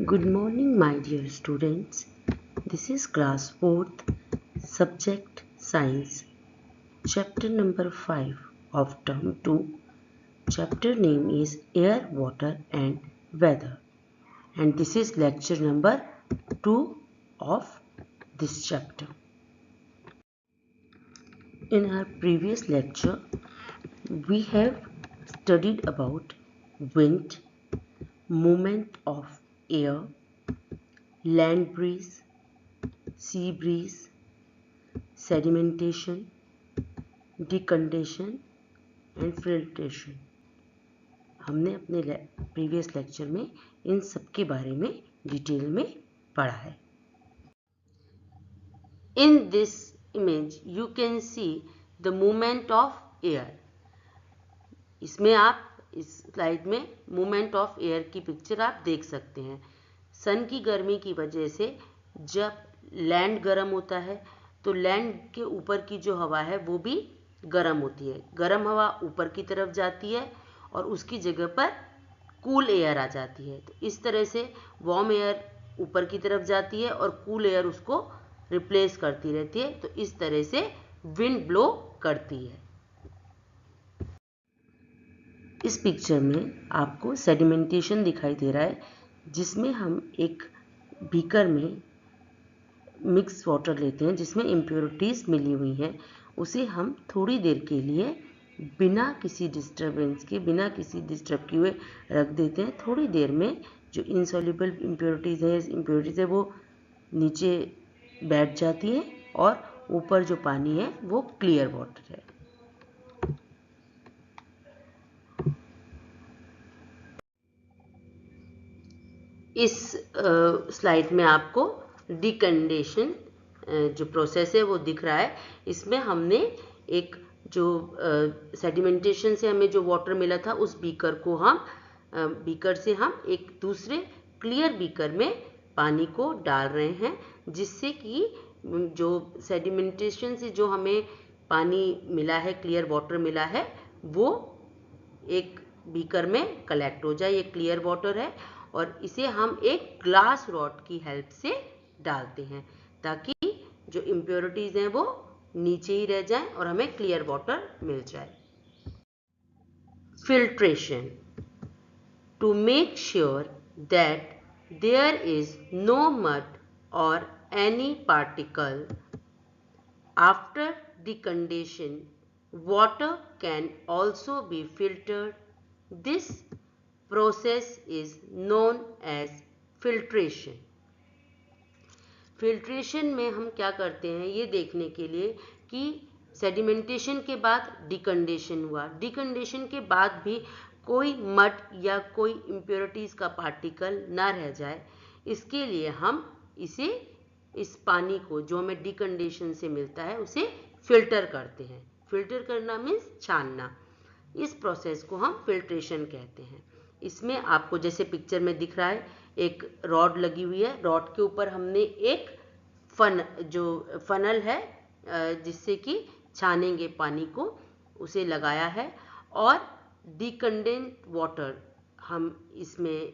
Good morning, my dear students. This is class 4th, subject Science, chapter number 5 of term 2. Chapter name is Air, Water and Weather. And this is lecture number 2 of this chapter. In our previous lecture, we have studied about wind, movement of air, land breeze, sea breeze, sedimentation, decondension and filtration. हमने अपने previous lecture में इन सब के बारे में detail में पढ़ा है. In this image you can see the movement of air. इसमें आप इस स्लाइड में मूवमेंट ऑफ एयर की पिक्चर आप देख सकते हैं. सन की गर्मी की वजह से जब लैंड गर्म होता है तो लैंड के ऊपर की जो हवा है वो भी गर्म होती है. गर्म हवा ऊपर की तरफ जाती है और उसकी जगह पर कूल एयर आ जाती है. तो इस तरह से वार्म एयर ऊपर की तरफ जाती है और कूल एयर उसको रिप्लेस करती रहती है. तो इस तरह से विंड ब्लो करती है. इस पिक्चर में आपको सेडिमेंटेशन दिखाई दे रहा है, जिसमें हम एक बीकर में मिक्स वाटर लेते हैं जिसमें इम्प्योरिटीज मिली हुई हैं. उसे हम थोड़ी देर के लिए बिना किसी डिस्टरबेंस के, बिना किसी डिस्टर्ब किए हुए रख देते हैं. थोड़ी देर में जो इनसॉल्युबल इम्प्योरिटीज़ है वो नीचे बैठ जाती हैं और ऊपर जो पानी है वो क्लियर वाटर है. इस स्लाइड में आपको डिकंडेशन जो प्रोसेस है वो दिख रहा है. इसमें हमने एक जो सेडिमेंटेशन से हमें जो वाटर मिला था उस बीकर को हम बीकर से हम एक दूसरे क्लियर बीकर में पानी को डाल रहे हैं, जिससे कि जो सेडिमेंटेशन से जो हमें पानी मिला है, क्लियर वाटर मिला है, वो एक बीकर में कलेक्ट हो जाए. ये क्लियर वाटर है और इसे हम एक ग्लास रॉड की हेल्प से डालते हैं ताकि जो इम्प्योरिटीज हैं वो नीचे ही रह जाएं और हमें क्लियर वाटर मिल जाए. Filtration. To make sure that there is no mud or any particle after decondension, water can also be filtered. This process is known as filtration. Filtration में हम क्या करते हैं ये देखने के लिए कि सेडिमेंटेशन के बाद डिकंडेशन हुआ, डिकंडेशन के बाद भी कोई मड या कोई इम्प्योरिटीज़ का पार्टिकल ना रह जाए, इसके लिए हम इस पानी को जो हमें डिकंडेशन से मिलता है उसे फिल्टर करते हैं. फिल्टर करना मीन्स छानना. इस प्रोसेस को हम फिल्ट्रेशन कहते हैं. इसमें आपको जैसे पिक्चर में दिख रहा है एक रॉड लगी हुई है. रॉड के ऊपर हमने एक फनल है जिससे कि छानेंगे पानी को, उसे लगाया है और डिकंडेंट वाटर हम इसमें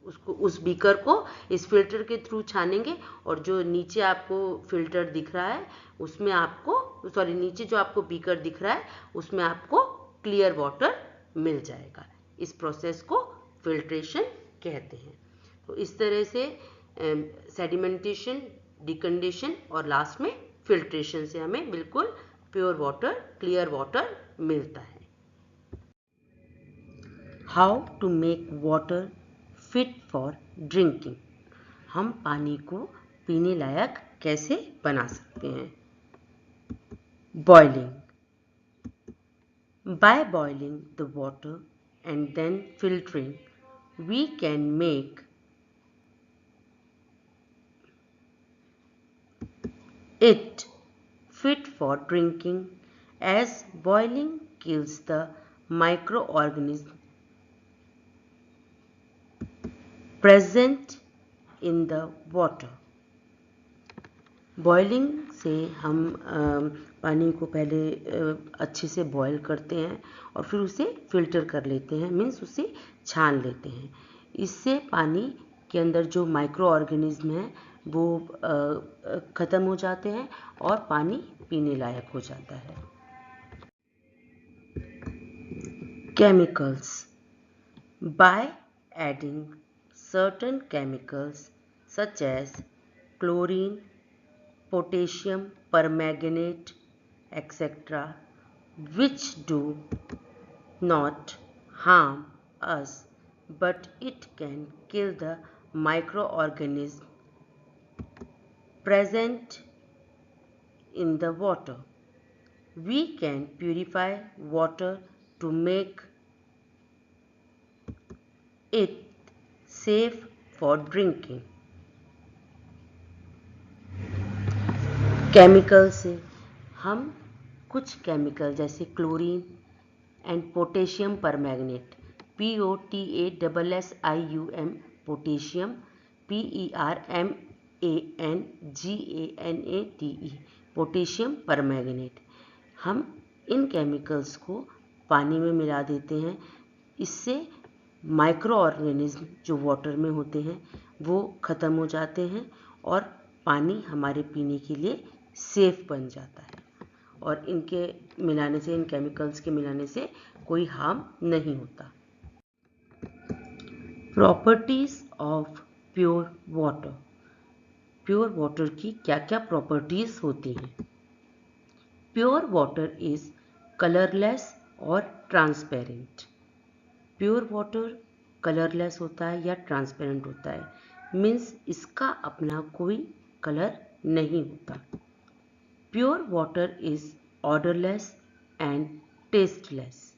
उसको उस बीकर को इस फिल्टर के थ्रू छानेंगे और जो नीचे आपको फिल्टर दिख रहा है उसमें आपको नीचे जो आपको बीकर दिख रहा है उसमें आपको क्लियर वाटर मिल जाएगा. इस प्रोसेस को फिल्ट्रेशन कहते हैं. तो इस तरह से सेडिमेंटेशन, डिकंडेशन और लास्ट में फिल्ट्रेशन से हमें बिल्कुल प्योर वाटर, क्लियर वाटर मिलता है. How to make water fit for drinking. हम पानी को पीने लायक कैसे बना सकते हैं. Boiling. By boiling the water and then filtering we can make it fit for drinking, as boiling kills the microorganisms present in the water. Boiling से हम पानी को पहले अच्छे से बॉईल करते हैं और फिर उसे फिल्टर कर लेते हैं, मीन्स उसे छान लेते हैं. इससे पानी के अंदर जो माइक्रो ऑर्गेनिज्म हैं वो ख़त्म हो जाते हैं और पानी पीने लायक हो जाता है। Chemicals. By adding certain chemicals such as chlorine, potassium permanganate, etc., which do not harm us but it can kill the microorganism present in the water. We can purify water to make it safe for drinking. Chemical से हम कुछ chemical जैसे chlorine and potassium permanganate, POTASSIUM potassium, PERMANGANATE potassium permanganate, हम इन chemicals को पानी में मिला देते हैं। इससे माइक्रो ऑर्गेनिज्म जो वाटर में होते हैं वो ख़त्म हो जाते हैं और पानी हमारे पीने के लिए सेफ बन जाता है और इनके मिलाने से, इन केमिकल्स के मिलाने से कोई हार्म नहीं होता। Properties of pure water. Pure water की क्या क्या प्रॉपर्टीज होती हैं? प्योर वाटर इज कलरलेस और ट्रांसपेरेंट। प्योर वाटर कलरलेस होता है या ट्रांसपेरेंट होता है, मीन्स इसका अपना कोई कलर नहीं होता। Pure water is odourless and tasteless.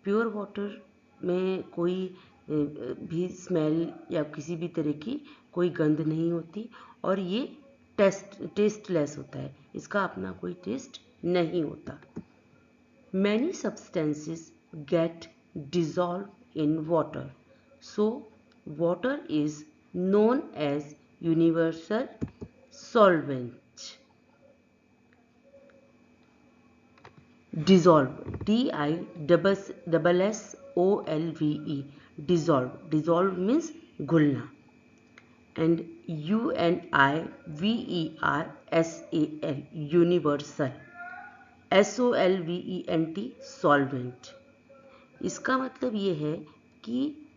Pure water में कोई भी स्मेल या किसी भी तरह की कोई गंध नहीं होती और ये टेस्टलेस होता है, इसका अपना कोई टेस्ट नहीं होता। Many substances get dissolved in water, so water is known as universal solvent. Dissolve, DISSOLVE, dissolve, dissolve means घुलना, and UNIVERSAL, universal, SOLVENT, solvent। इसका मतलब ये है कि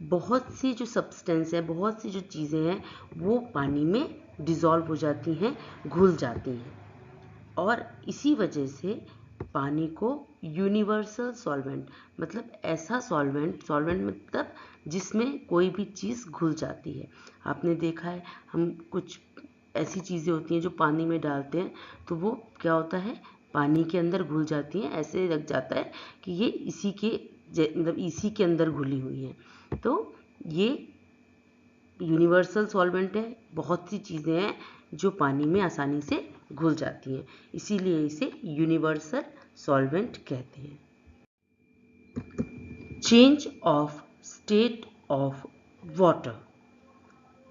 बहुत सी जो सब्सटेंस है, बहुत सी जो चीज़ें हैं वो पानी में डिज़ोल्व हो जाती हैं, घुल जाती हैं और इसी वजह से पानी को यूनिवर्सल सॉल्वेंट, मतलब ऐसा सॉल्वेंट मतलब जिसमें कोई भी चीज़ घुल जाती है। आपने देखा है हम कुछ ऐसी चीज़ें होती हैं जो पानी में डालते हैं तो वो क्या होता है, पानी के अंदर घुल जाती हैं, ऐसे लग जाता है कि ये इसी के अंदर घुली हुई है। तो ये यूनिवर्सल सॉल्वेंट है। बहुत सी चीज़ें हैं जो पानी में आसानी से घुल जाती हैं, इसीलिए इसे यूनिवर्सल सॉल्वेंट कहते हैं। Change of state of water.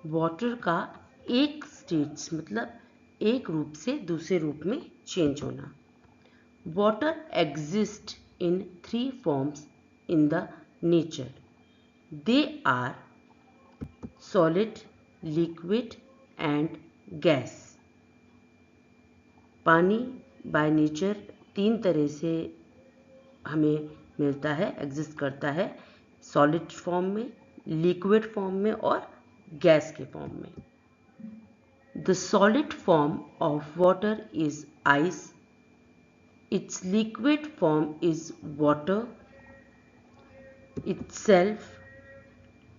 Water का एक स्टेट मतलब एक रूप से दूसरे रूप में चेंज होना। Water exists in 3 forms in the nature. They are solid, liquid and gas. पानी बाय नेचर 3 तरह से हमें मिलता है, एग्जिस्ट करता है, सॉलिड फॉर्म में, लिक्विड फॉर्म में और गैस के फॉर्म में। The solid form of water is ice, its liquid form is water itself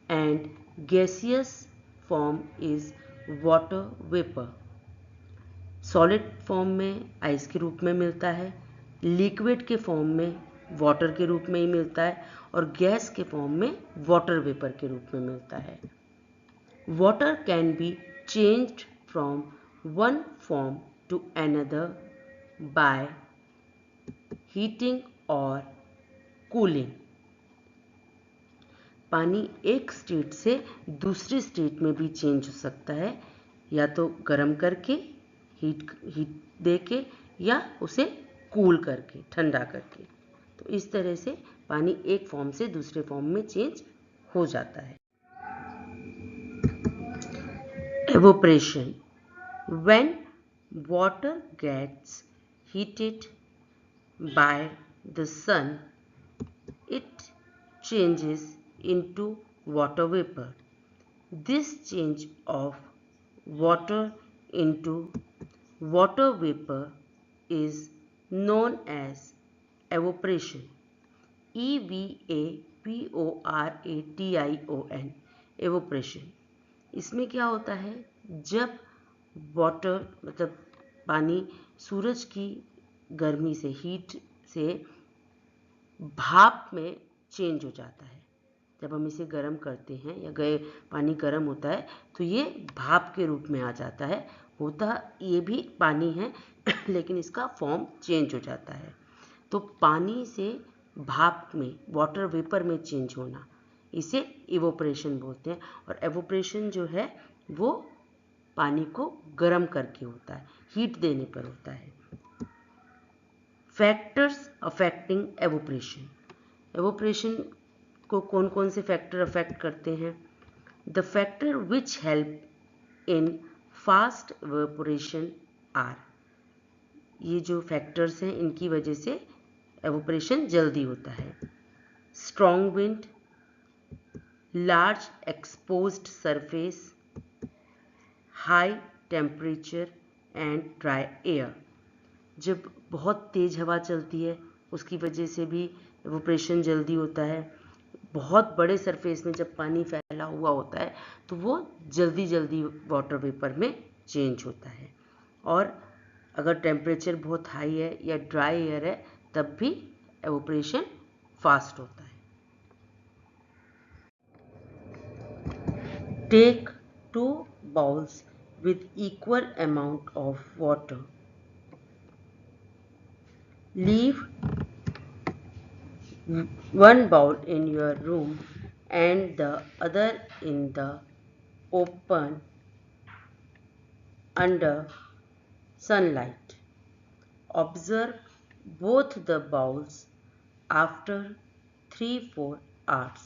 and gaseous form is water vapor. Solid form में आइस के रूप में मिलता है, लिक्विड के फॉर्म में वाटर के रूप में ही मिलता है और गैस के फॉर्म में वाटर वेपर के रूप में मिलता है। Water can be changed from one form to another by heating और कूलिंग। पानी एक स्टेट से दूसरी स्टेट में भी चेंज हो सकता है, या तो गर्म करके हीट दे के या उसे कूल करके, ठंडा करके। तो इस तरह से पानी एक फॉर्म से दूसरे फॉर्म में चेंज हो जाता है। Evaporation. When water gets heated by the sun, it changes into water vapor. This change of water into water vapor is known as evaporation. EVAPORATION, evaporation. इसमें क्या होता है, जब वाटर मतलब पानी सूरज की गर्मी से, हीट से भाप में चेंज हो जाता है. जब हम इसे गर्म करते हैं या पानी गर्म होता है तो ये भाप के रूप में आ जाता है. होता ये भी पानी है लेकिन इसका फॉर्म चेंज हो जाता है. तो पानी से भाप में, वाटर वेपर में चेंज होना, इसे इवोपरेशन बोलते हैं. और एवोपरेशन जो है वो पानी को गर्म करके होता है, हीट देने पर होता है. Factors affecting evaporation. एवोपरेशन को कौन कौन से फैक्टर अफेक्ट करते हैं? The factor which help in fast evaporation are. ये जो फैक्टर्स हैं इनकी वजह से एवोपरेशन जल्दी होता है. Strong wind, large exposed surface, high temperature and dry air. जब बहुत तेज हवा चलती है उसकी वजह से भी एवोपरेशन जल्दी होता है. बहुत बड़े सरफेस में जब पानी फैला हुआ होता है तो वो जल्दी जल्दी वाटर वेपर में चेंज होता है. और अगर टेम्परेचर बहुत हाई है या ड्राई एयर है तब भी एवोपरेशन फास्ट होता है. Take 2 bowls with equal amount of water. Leave one bowl in your room and the other in the open under sunlight. Observe both the bowls after 3-4 hours.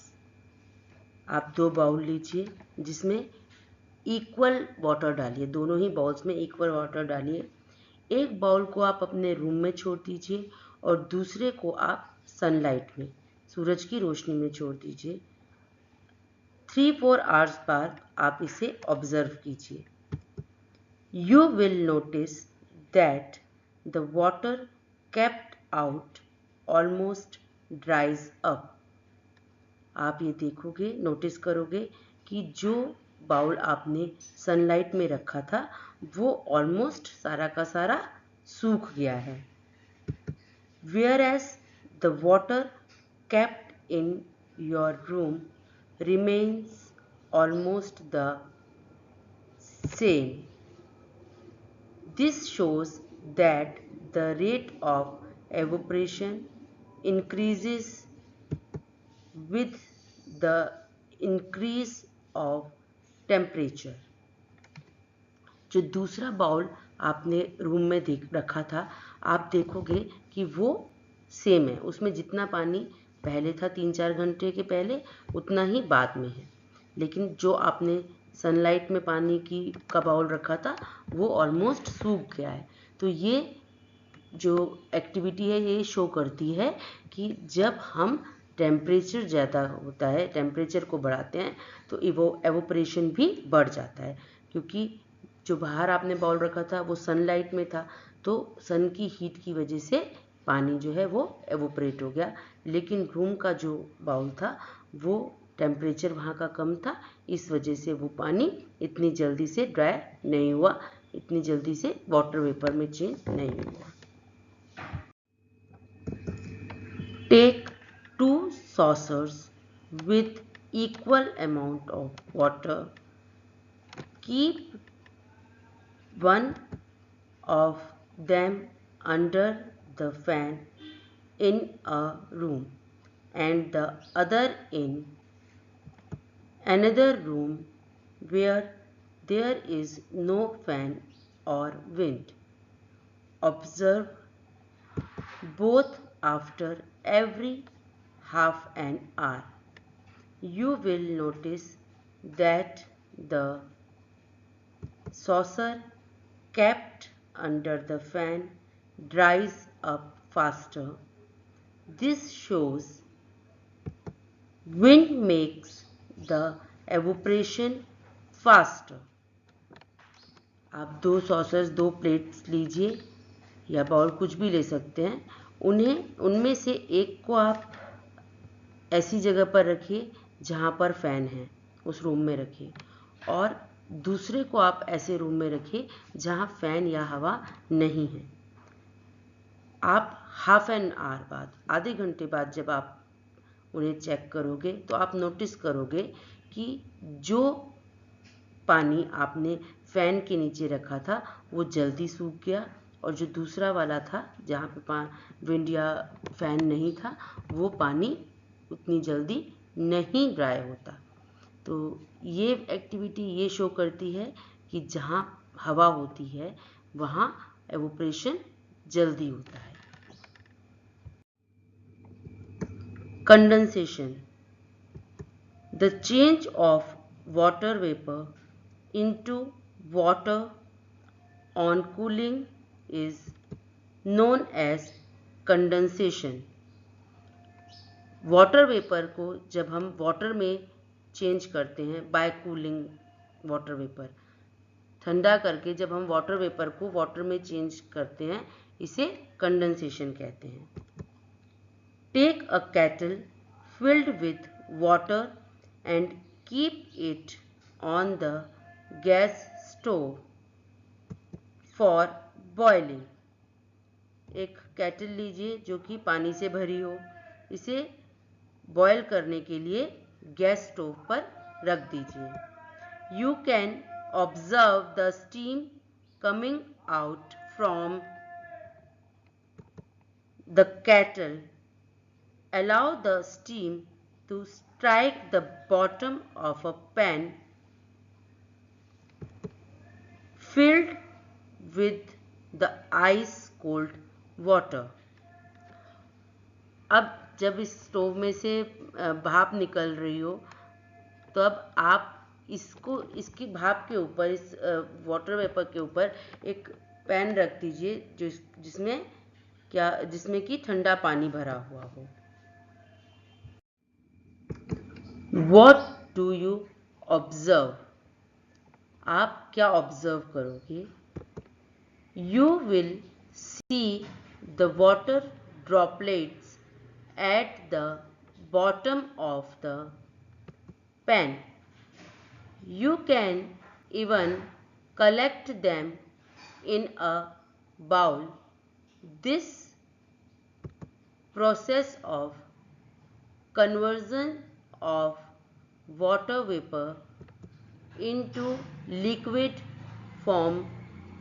आप 2 bowl लीजिए जिसमें equal water डालिए, दोनों ही bowls में equal water डालिए. एक bowl को आप अपने रूम में छोड़ दीजिए और दूसरे को आप सनलाइट में, सूरज की रोशनी में छोड़ दीजिए. 3-4 आवर्स बाद आप इसे ऑब्जर्व कीजिए. You will notice that the water kept out almost ड्राइज up. आप ये देखोगे, नोटिस करोगे कि जो बाउल आपने सनलाइट में रखा था वो ऑलमोस्ट सारा का सारा सूख गया है. Whereas the water kept in your room remains almost the same. This shows that the rate of evaporation increases with the increase of temperature. जो दूसरा बाउल आपने रूम में रखा था आप देखोगे कि वो सेम है, उसमें जितना पानी पहले था 3-4 घंटे के पहले उतना ही बाद में है. लेकिन जो आपने सनलाइट में पानी का बाउल रखा था वो ऑलमोस्ट सूख गया है. तो ये जो एक्टिविटी है ये शो करती है कि जब हम टेम्परेचर ज़्यादा होता है, टेम्परेचर को बढ़ाते हैं तो एवोपरेशन भी बढ़ जाता है. क्योंकि जो बाहर आपने बाउल रखा था वो सनलाइट में था तो सन की हीट की वजह से पानी जो है वो एवोपरेट हो गया. लेकिन रूम का जो बाउल था वो टेम्परेचर वहाँ का कम था, इस वजह से वो पानी इतनी जल्दी से ड्राई नहीं हुआ, इतनी जल्दी से वाटर वेपर में चेंज नहीं हुआ. Take 2 saucers with equal amount of water. Keep one of them under the fan in a room and the other in another room where there is no fan or wind. Observe both after every half an hour. You will notice that the saucer kept under the fan dries up faster. This shows wind makes the evaporation faster. आप 2 saucers 2 plates लीजिए या bowl कुछ भी ले सकते हैं। उनमें से एक को आप ऐसी जगह पर रखिए जहाँ पर फ़ैन है, उस रूम में रखिए, और दूसरे को आप ऐसे रूम में रखिए जहाँ फ़ैन या हवा नहीं है। आप हाफ एन आवर बाद, आधे घंटे बाद जब आप उन्हें चेक करोगे तो आप नोटिस करोगे कि जो पानी आपने फ़ैन के नीचे रखा था वो जल्दी सूख गया, और जो दूसरा वाला था जहाँ पे विंड या फ़ैन नहीं था वो पानी उतनी जल्दी नहीं ड्राई होता। तो ये एक्टिविटी ये शो करती है कि जहाँ हवा होती है वहाँ एवोपरेशन जल्दी होता है। Condensation, the change of water vapour into water on cooling is known as condensation. Water vapour को जब हम वाटर में चेंज करते हैं बाय कूलिंग वाटर वेपर, ठंडा करके जब हम वाटर वेपर को वाटर में चेंज करते हैं, इसे कंडेंसेशन कहते हैं। Take a kettle filled with water and keep it on the gas stove for boiling. एक केटल लीजिए जो कि पानी से भरी हो, इसे बॉयल करने के लिए गैस स्टोव पर रख दीजिए। You can observe the steam coming out from the kettle. Allow the steam to strike the bottom of a pan filled with the ice cold water. अब जब इस स्टोव में से भाप निकल रही हो तो अब आप इसकी भाप के ऊपर, इस वाटर वेपर के ऊपर एक पैन रख दीजिए जिसमें कि ठंडा पानी भरा हुआ हो। What do you observe? आप क्या ऑब्जर्व करोगे? You will see the water droplets at the bottom of the pan. You can even collect them in a bowl. This process of conversion of water vapor into liquid form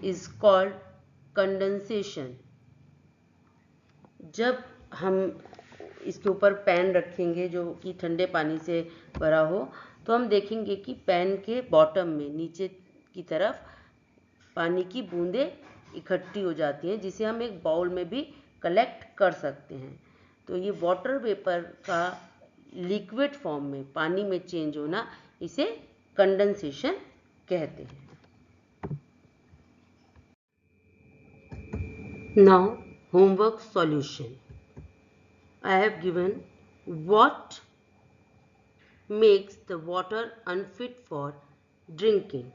is called condensation. जब हम इसके ऊपर pan रखेंगे जो कि ठंडे पानी से भरा हो, तो हम देखेंगे कि पैन के बॉटम में नीचे की तरफ पानी की बूंदें इकट्ठी हो जाती हैं, जिसे हम एक बाउल में भी कलेक्ट कर सकते हैं। तो ये वाटर वेपर का लिक्विड फॉर्म में, पानी में चेंज होना, इसे कंडेंसेशन कहते हैं। Now homework solution. I have given what makes the water unfit for drinking.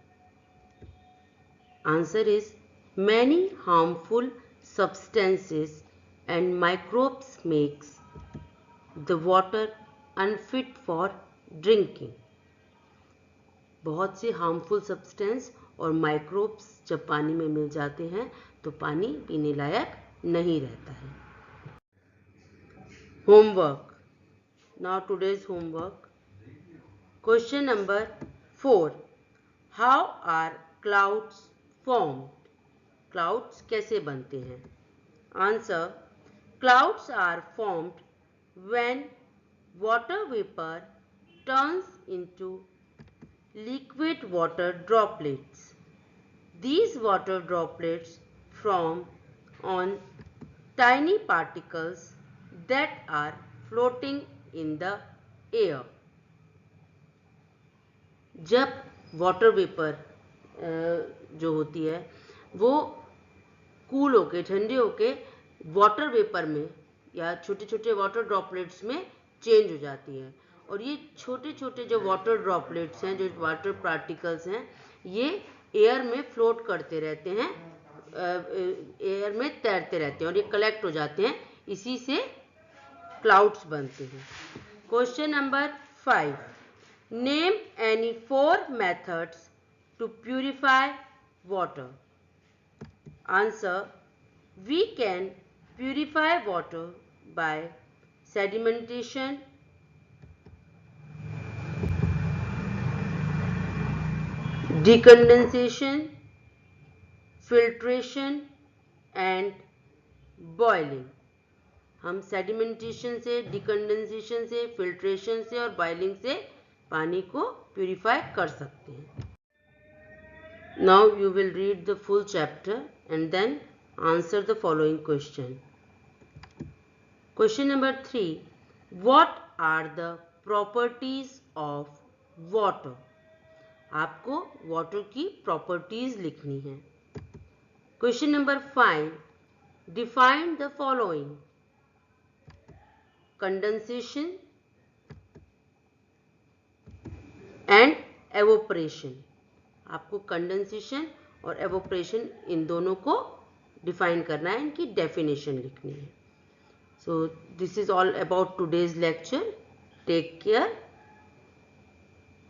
Answer is many harmful substances and microbes makes the water unfit for drinking. बहुत से हार्मफुल सब्सटेंस और माइक्रोब्स जब पानी में मिल जाते हैं तो पानी पीने लायक नहीं रहता है। Homework. Now today's homework. Question number 4, how are clouds formed? Clouds कैसे बनते हैं? Answer, clouds are formed when water vapour turns into liquid water droplets. These water droplets form on tiny particles that are floating in the air. जब water vapour जो होती है वो cool होके, ठंडे होके वाटर वेपर में या छोटे छोटे वाटर ड्रॉपलेट्स में चेंज हो जाती है। और ये छोटे छोटे जो वाटर ड्रॉपलेट्स हैं, जो वाटर पार्टिकल्स हैं, ये एयर में फ्लोट करते रहते हैं, एयर में तैरते रहते हैं और ये कलेक्ट हो जाते हैं, इसी से क्लाउड्स बनते हैं। Question number 5, name any 4 methods to purify water. Answer, we can purify water by sedimentation, decondensation, filtration and boiling। हम सेडिमेंटेशन से, डिकंडेंसेशन से, फिल्ट्रेशन से और बॉइलिंग से पानी को प्यूरिफाई कर सकते हैं। Now you will read the full chapter and then answer the following question. Question number 3, what are the properties of water? आपको water की properties लिखनी है। Question number 5, define the following: condensation and evaporation। आपको condensation और evaporation इन दोनों को define करना है, इनकी डेफिनेशन लिखनी है। So this is all about today's lecture. Take care,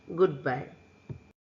good bye.